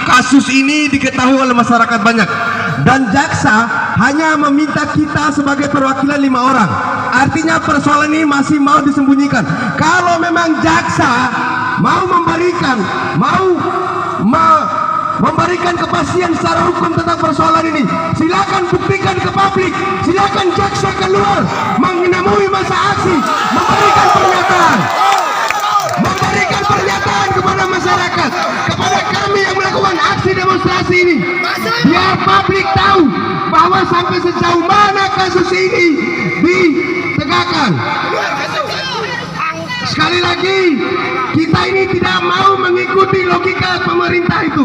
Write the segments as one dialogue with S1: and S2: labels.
S1: Kasus ini diketahui oleh masyarakat banyak, dan jaksa hanya meminta kita sebagai perwakilan 5 orang. Artinya persoalan ini masih mau disembunyikan. Kalau memang jaksa mau memberikan kepastian secara hukum tentang persoalan ini, silakan buktikan ke publik. Silakan jaksa keluar menemui masa aksi, memberikan pernyataan kepada masyarakat, kepada kami yang melakukan aksi demonstrasi ini, biar publik tahu bahwa sampai sejauh mana kasus ini ditegakkan. Sekali lagi, kita ini tidak mau mengikuti logika pemerintah itu.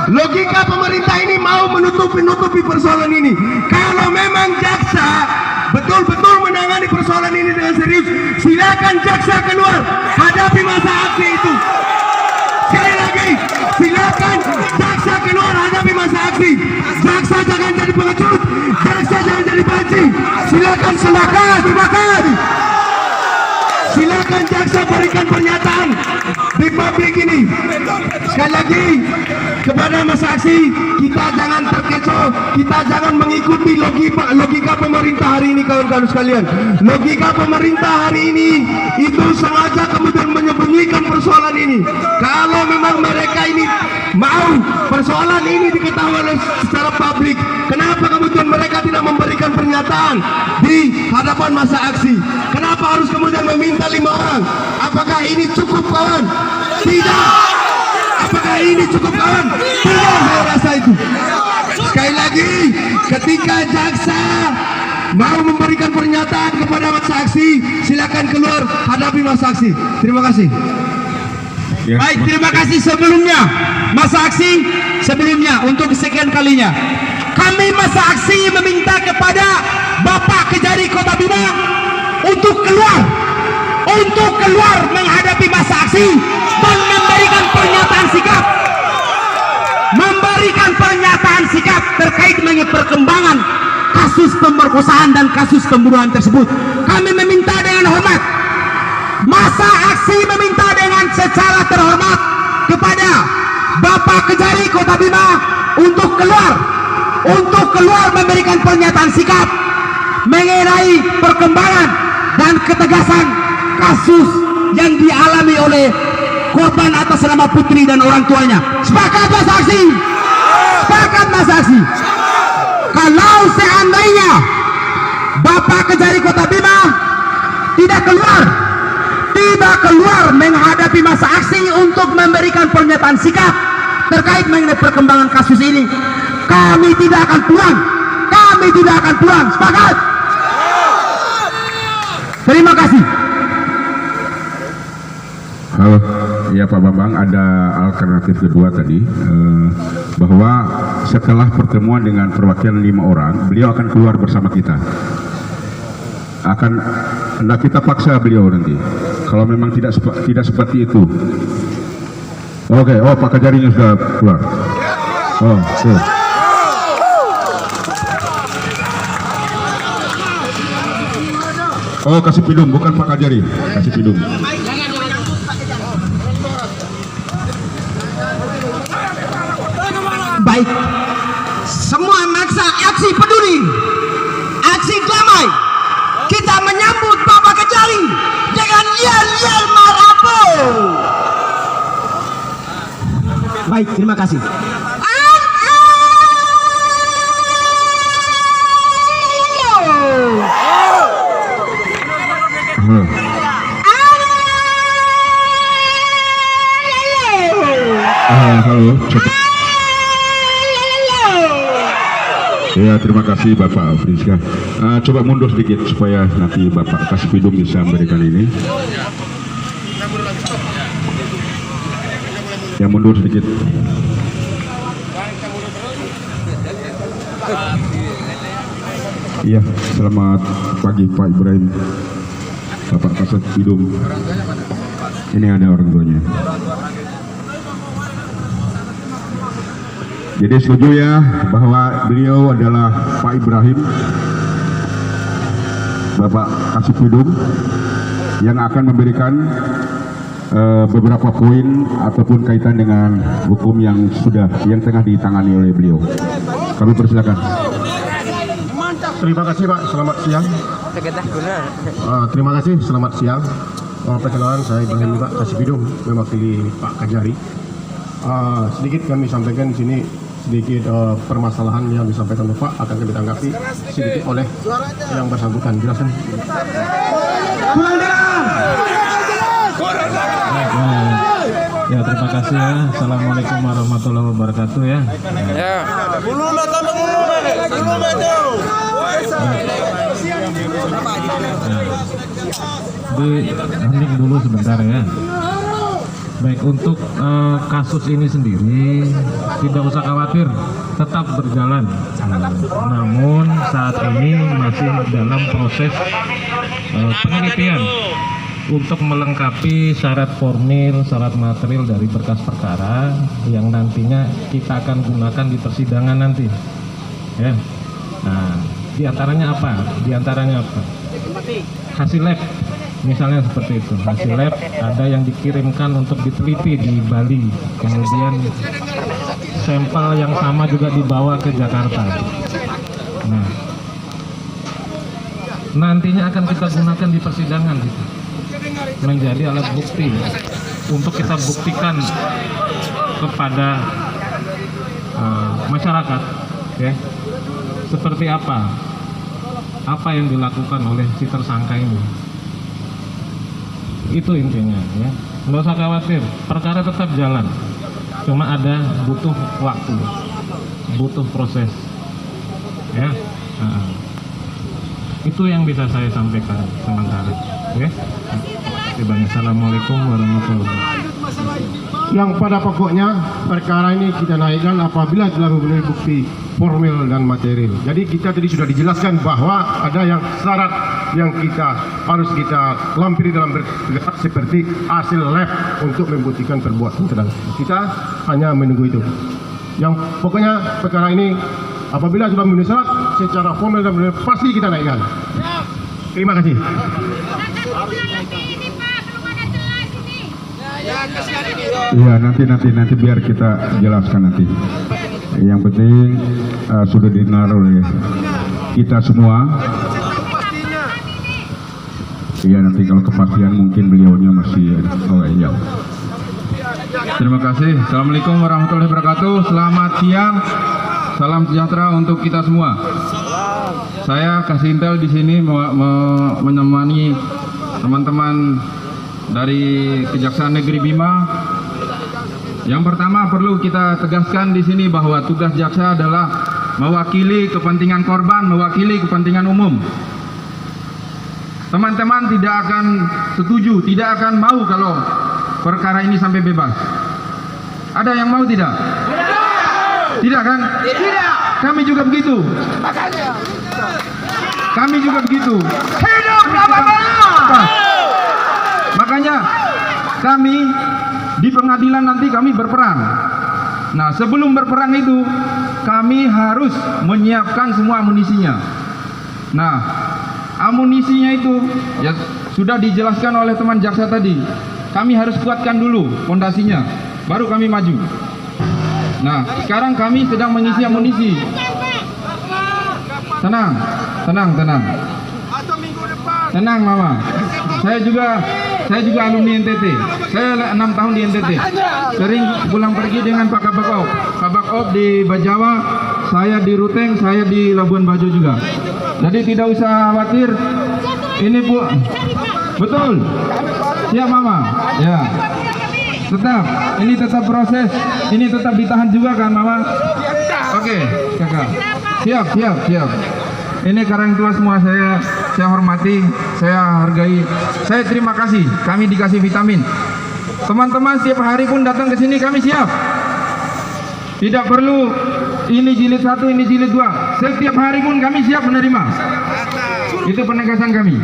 S1: Logika pemerintah ini mau menutupi persoalan ini. Kalau memang jaksa betul-betul menangani persoalan ini dengan serius, silakan jaksa keluar hadapi masa aksi itu. Sekali lagi, silakan jaksa keluar hadapi masa aksi. Jaksa jangan jadi pengecut, jaksa jangan jadi panci. Silakan semangat. Silakan jaksa berikan pernyataan di publik ini. Sekali lagi, kepada masa aksi, kita jangan terkecoh, kita jangan mengikuti logika pemerintah hari ini, kawan-kawan sekalian. Logika pemerintah hari ini itu sengaja kemudian menyembunyikan persoalan ini. Kalau memang mereka ini mau persoalan ini diketahui secara publik, kenapa kemudian mereka tidak memberikan pernyataan di hadapan masa aksi? Kenapa harus kemudian meminta 5 orang? Apakah ini cukup, kawan? Tidak. Apakah ini cukup, kawan? Tidak, saya rasa itu. Sekali lagi, ketika jaksa mau memberikan pernyataan kepada masa aksi, silakan keluar hadapi masa aksi. Terima kasih.
S2: Ya. Baik, terima kasih sebelumnya masa aksi. Sebelumnya untuk kesekian kalinya kami masa aksi meminta kepada Bapak Kejari Kota Bima untuk keluar menghadapi masa aksi dan memberikan pernyataan sikap terkait dengan perkembangan kasus pemerkosaan dan kasus pembunuhan tersebut. Kami meminta dengan hormat, masa aksi meminta dengan secara terhormat kepada Bapak Kejari Kota Bima untuk keluar memberikan pernyataan sikap mengenai perkembangan dan ketegasan kasus yang dialami oleh korban atas nama putri dan orang tuanya. Sepakat masa aksi? Sepakat masa aksi? Kalau seandainya Bapak Kejari Kota Bima tidak keluar menghadapi masa aksi untuk memberikan pernyataan sikap terkait mengenai perkembangan kasus ini, kami tidak akan pulang. Sepakat? Terima kasih.
S3: Halo, ya Pak Bambang, ada alternatif kedua tadi, bahwa setelah pertemuan dengan perwakilan 5 orang, beliau akan keluar bersama kita. Kita paksa beliau nanti. Kalau memang tidak seperti itu. Oke, Pak Kejarinya sudah keluar. Kasih Pidum, bukan Pak Kejari, kasih Pidum.
S2: Baik, semua maksa aksi peduli, aksi damai. Kita menyambut Bapak Kejari dengan yel-yel marapo. Baik, terima kasih.
S3: Halo, ya, terima kasih Bapak Friska. Coba mundur sedikit supaya nanti Bapak Kasipidum bisa memberikan ini. Ya, mundur sedikit. Iya, selamat pagi Pak Ibrahim, Bapak Kasipidum. Ini ada orang tuanya. Jadi setuju ya bahwa beliau adalah Pak Ibrahim, Bapak Kasipidum, yang akan memberikan beberapa poin ataupun kaitan dengan hukum yang tengah ditangani oleh beliau. Kami persilakan.
S4: Terima kasih Pak, selamat siang. Terima kasih, selamat siang. Perkenalan, saya Ibrahim Pak Kasibidum, mewakili Pak Kajari. Sedikit kami sampaikan di sini, sedikit permasalahan yang disampaikan oleh Pak akan kami tanggapi sedikit oleh yang bersangkutan. Jelaskan.
S5: Ya, terima kasih ya. Assalamualaikum warahmatullahi wabarakatuh ya. Hening dulu sebentar ya. Baik, untuk kasus ini sendiri tidak usah khawatir, tetap berjalan. Namun saat ini masih dalam proses penelitian untuk melengkapi syarat formil, syarat material dari berkas perkara yang nantinya kita akan gunakan di persidangan nanti. Ya. Nah, diantaranya apa? Hasil lab, misalnya seperti itu. Hasil lab ada yang dikirimkan untuk diteliti di Bali, kemudian sampel yang sama juga dibawa ke Jakarta. Nah, nantinya akan kita gunakan di persidangan gitu, menjadi alat bukti untuk kita buktikan kepada masyarakat, ya, seperti apa yang dilakukan oleh si tersangka ini. Itu intinya ya, nggak usah khawatir, perkara tetap jalan, cuma ada butuh waktu, butuh proses ya. Itu yang bisa saya sampaikan sementara ya. Assalamualaikum warahmatullahi wabarakatuh.
S4: Yang pada pokoknya perkara ini kita naikkan apabila telah memenuhi bukti formil dan material. Jadi kita tadi sudah dijelaskan bahwa ada yang syarat yang harus kita lampiri dalam bergerak seperti hasil lab untuk membuktikan perbuatan terdakwa. Kita hanya menunggu itu. Yang pokoknya perkara ini apabila sudah memenuhi syarat secara formil dan material pasti kita naikkan. Terima kasih.
S3: Iya, nanti biar kita jelaskan nanti. Yang penting sudah didengar oleh kita semua. Iya, nanti kalau kepastian mungkin beliaunya masih iya.
S6: Terima kasih. Assalamualaikum warahmatullahi wabarakatuh. Selamat siang. Salam sejahtera untuk kita semua. Saya Kasih Intel di sini menemani teman-teman dari Kejaksaan Negeri Bima. Yang pertama perlu kita tegaskan di sini bahwa tugas jaksa adalah mewakili kepentingan korban, mewakili kepentingan umum. Teman-teman tidak akan setuju, tidak akan mau kalau perkara ini sampai bebas. Ada yang mau tidak? Tidak kan? Tidak. Kami juga begitu. Kami juga begitu. Hidup Prabowo. Makanya kami di pengadilan nanti kami berperang. Nah, sebelum berperang itu kami harus menyiapkan semua amunisinya. Nah, amunisinya itu ya sudah dijelaskan oleh teman jaksa tadi. Kami harus kuatkan dulu fondasinya, baru kami maju. Nah, sekarang kami sedang mengisi amunisi. Tenang. Tenang, Mama. Saya juga alumni NTT. Saya 6 tahun di NTT. Sering pulang pergi dengan Pak Kabak Op. Kabak Op di Bajawa, saya di Ruteng, saya di Labuan Bajo juga. Jadi tidak usah khawatir. Ini Bu. Betul. Siap, Mama. Ya. Ini tetap proses. Ini tetap ditahan juga kan, Mama? Oke, Kakak. Siap. Ini karang tua semua saya hormati, saya hargai, saya terima kasih. Kami dikasih vitamin. Teman-teman setiap hari pun datang ke sini kami siap. Tidak perlu ini jilid 1, ini jilid 2. Setiap hari pun kami siap menerima. Itu penegasan kami.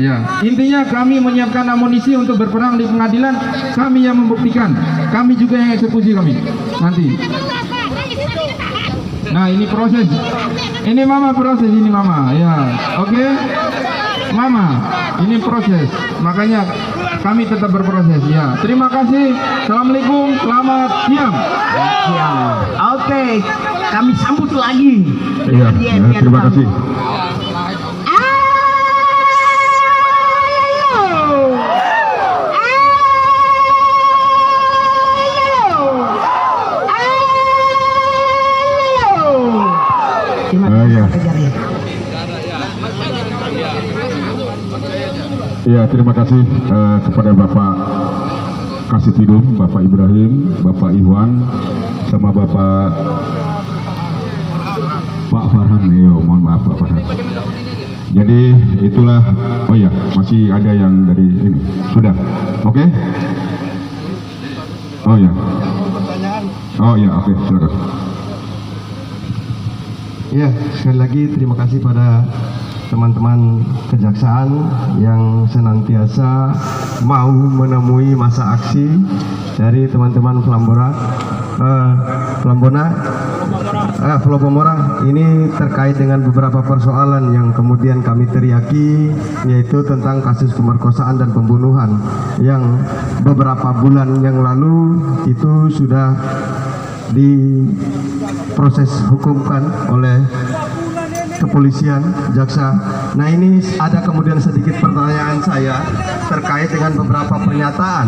S6: Ya, intinya kami menyiapkan amunisi untuk berperang di pengadilan. Kami yang membuktikan. Kami juga yang eksekusi kami. Nanti. Nah, ini proses. Ini Mama proses ini Mama. Ya, oke. Mama, ini proses. Makanya kami tetap berproses. Ya, terima kasih. Assalamualaikum, selamat siang.
S2: Oke, kami sambut lagi.
S3: Iya, terima kasih. Ya, terima kasih kepada Bapak Kasipidum, Bapak Ibrahim, Bapak Iwan, sama Bapak Pak Farhan. Mohon maaf Pak Farhan. Jadi itulah, oh ya, masih ada yang dari ini. Sudah, oke? Oh ya. Oh ya, oke, silakan.
S1: Ya, sekali lagi terima kasih pada teman-teman kejaksaan yang senantiasa mau menemui masa aksi dari teman-teman Pelopomora ini terkait dengan beberapa persoalan yang kemudian kami teriaki, yaitu tentang kasus pemerkosaan dan pembunuhan yang beberapa bulan yang lalu itu sudah diproses hukumkan oleh kepolisian, jaksa. Nah, ini ada kemudian sedikit pertanyaan saya terkait dengan beberapa pernyataan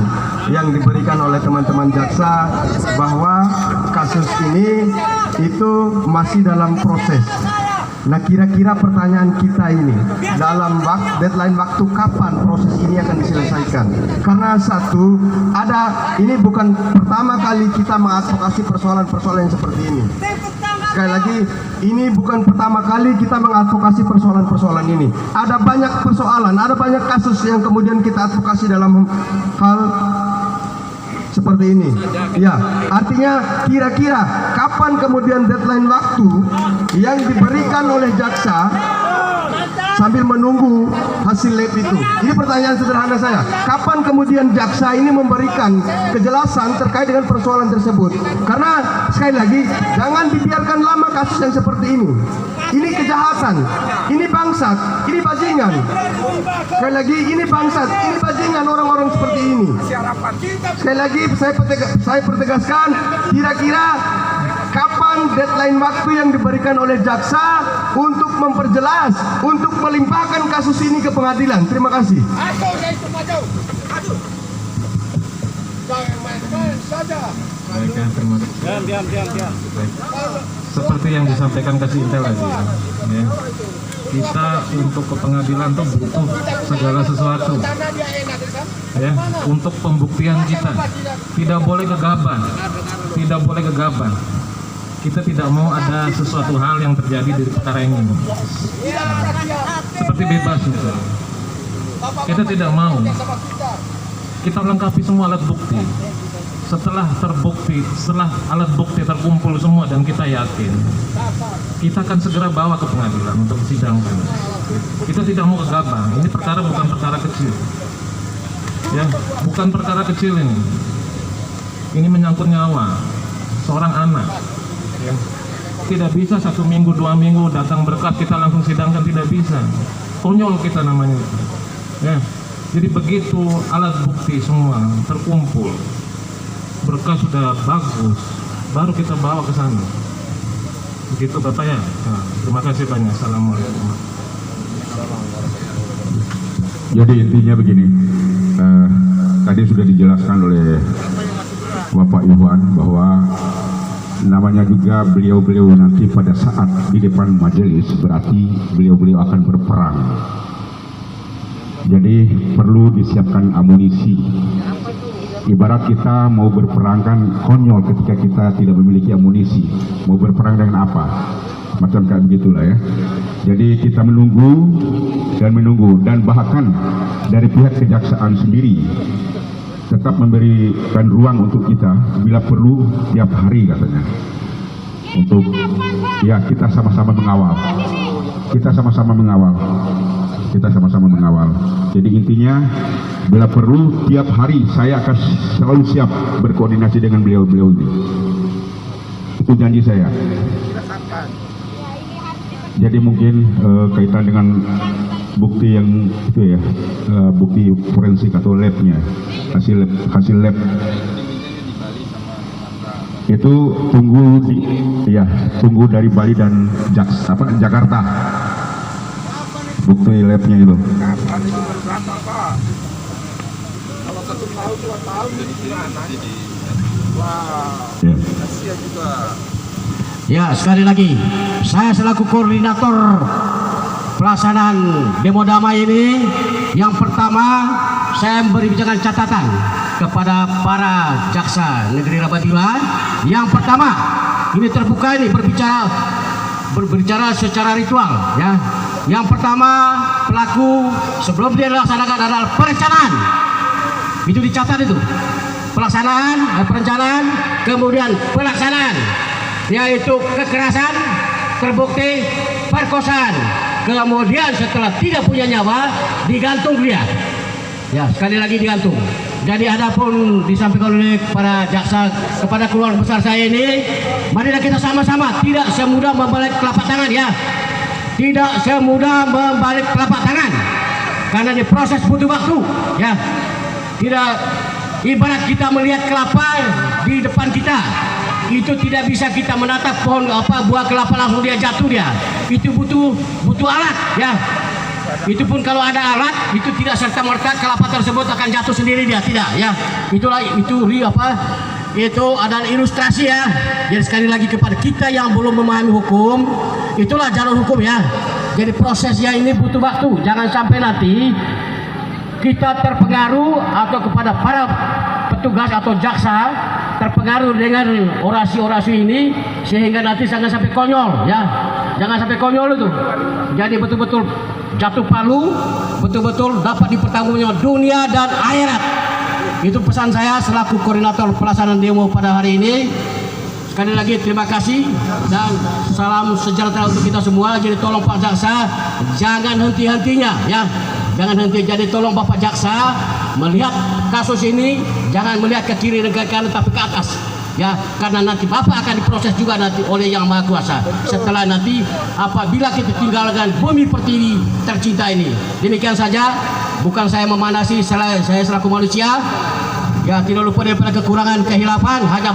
S1: yang diberikan oleh teman-teman jaksa bahwa kasus ini itu masih dalam proses. Nah, kira-kira pertanyaan kita ini dalam deadline waktu kapan proses ini akan diselesaikan? Karena satu, ini bukan pertama kali kita mengadvokasi persoalan-persoalan yang seperti ini. Sekali lagi, ini bukan pertama kali kita mengadvokasi persoalan-persoalan ini. Ada banyak persoalan, ada banyak kasus yang kemudian kita advokasi dalam hal seperti ini. Ya, artinya kira-kira kapan kemudian deadline waktu yang diberikan oleh jaksa sambil menunggu hasil lab itu? Ini pertanyaan sederhana saya. Kapan kemudian jaksa ini memberikan kejelasan terkait dengan persoalan tersebut? Karena sekali lagi, jangan dibiarkan lama kasus yang seperti ini. Ini kejahatan, ini bangsat, ini bajingan. Sekali lagi, ini bangsat, ini bajingan orang-orang seperti ini. Sekali lagi, saya pertegaskan, kira-kira kapan deadline waktu yang diberikan oleh jaksa untuk memperjelas, untuk melimpahkan kasus ini ke pengadilan? Terima kasih.
S5: Baik, ya, terima kasih. Baik. Seperti yang disampaikan kasih intel lagi, ya. Kita untuk ke pengadilan tuh butuh segala sesuatu, ya, untuk pembuktian kita. Tidak boleh gegabah, tidak boleh gegabah. Kita tidak mau ada sesuatu hal yang terjadi dari perkara ini, seperti bebas gitu. Kita tidak mau. Kita lengkapi semua alat bukti. Setelah terbukti, setelah alat bukti terkumpul semua dan kita yakin, kita akan segera bawa ke pengadilan untuk disidangkan. Kita tidak mau gegabah. Ini perkara bukan perkara kecil, ya, bukan perkara kecil ini. Ini menyangkut nyawa seorang anak. Ya. Tidak bisa 1 minggu, 2 minggu datang berkas kita langsung sidangkan, tidak bisa. Konyol kita namanya. Ya. Jadi begitu alat bukti semua terkumpul, berkas sudah bagus, baru kita bawa ke sana. Begitu Bapak ya. Nah, terima kasih banyak. Assalamualaikum.
S3: Jadi intinya begini, tadi sudah dijelaskan oleh Bapak Iwan bahwa namanya juga beliau-beliau nanti pada saat di depan majelis berarti beliau-beliau akan berperang. Jadi perlu disiapkan amunisi. Ibarat kita mau berperang kan konyol ketika kita tidak memiliki amunisi. Mau berperang dengan apa? Macam kayak begitulah ya. Jadi kita menunggu dan bahkan dari pihak kejaksaan sendiri tetap memberikan ruang untuk kita bila perlu tiap hari katanya. Untuk ya kita sama-sama mengawal. Kita sama-sama mengawal. Jadi intinya bila perlu tiap hari saya akan selalu siap berkoordinasi dengan beliau-beliau ini. Itu janji saya. Jadi mungkin kaitan dengan bukti yang itu ya, bukti forensik atau labnya, hasil lab itu tunggu dari Bali dan Jakarta, bukti labnya itu.
S2: Ya, sekali lagi, saya selaku koordinator pelaksanaan demo damai ini, yang pertama saya memberikan catatan kepada para jaksa negeri Rabatiwa. Yang pertama, ini terbuka, ini berbicara secara ritual, ya. Yang pertama, pelaku sebelum dia dilaksanakan adalah perencanaan. Itu dicatat itu. Perencanaan, kemudian pelaksanaan, yaitu kekerasan, terbukti perkosaan, kemudian setelah tidak punya nyawa digantung dia. Ya, sekali lagi digantung. Jadi adapun disampaikan oleh para jaksa kepada keluarga besar saya ini, marilah kita sama-sama tidak semudah membalik telapak tangan, ya. Tidak semudah membalik telapak tangan, karena di proses butuh waktu, ya. Tidak ibarat kita melihat kelapa di depan kita, itu tidak bisa kita menatap pohon buah kelapa langsung dia jatuh dia. Itu butuh alat, ya. Itu pun kalau ada alat, itu tidak serta-merta kelapa tersebut akan jatuh sendiri dia, tidak, ya. Itu adalah ilustrasi, ya. Jadi sekali lagi kepada kita yang belum memahami hukum, itulah jalur hukum, ya. Jadi prosesnya ini butuh waktu. Jangan sampai nanti kita terpengaruh atau kepada para petugas atau jaksa terpengaruh dengan orasi-orasi ini sehingga nanti jangan sampai konyol, ya. Jangan sampai konyol itu. Jadi betul-betul jatuh palu, betul-betul dapat dipertanggungjawabkan dunia dan akhirat. Itu pesan saya selaku koordinator pelaksanaan demo pada hari ini. Sekali lagi terima kasih dan salam sejahtera untuk kita semua. Jadi tolong Pak Jaksa jangan henti-hentinya, ya. Jangan henti. Jadi tolong Bapak Jaksa melihat kasus ini jangan melihat ke kiri dan ke kanan tapi ke atas, ya, karena nanti Bapak akan diproses juga nanti oleh Yang Maha Kuasa setelah nanti apabila kita tinggalkan bumi pertiwi tercinta ini. Demikian saja, bukan saya memanasi, saya selaku manusia, ya, tidak lupa daripada kekurangan, kehilapan. Hanya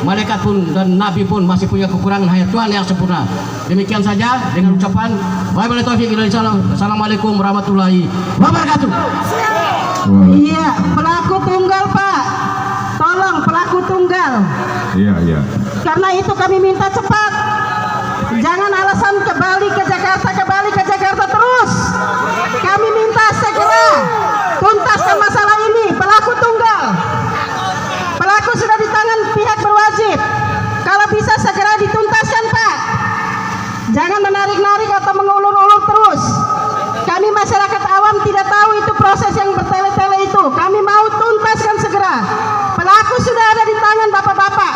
S2: malaikat pun dan nabi pun masih punya kekurangan, hanya Tuhan yang sempurna. Demikian saja dengan ucapan wabillahi taufiq wal hidayah. Assalamualaikum warahmatullahi wabarakatuh.
S7: Iya, pelaku tunggal, Pak. Tolong pelaku tunggal.
S3: Iya.
S7: Karena itu kami minta cepat. Jangan alasan kembali ke Jakarta terus. Kami minta segera tuntaskan masalah ini. Pelaku tunggal. Pelaku sudah di tangan pihak berwajib. Kalau bisa segera dituntaskan, Pak. Jangan menarik-narik atau mengulur-ulur terus. Kami masyarakat awam tidak tahu itu proses yang bertele-tele itu. Kami mau tuntaskan segera. Pelaku sudah ada di tangan bapak-bapak.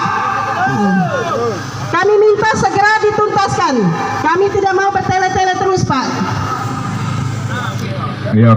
S7: Kami minta segera dituntaskan. Kami tidak mau bertele-tele terus, Pak.
S3: Iya.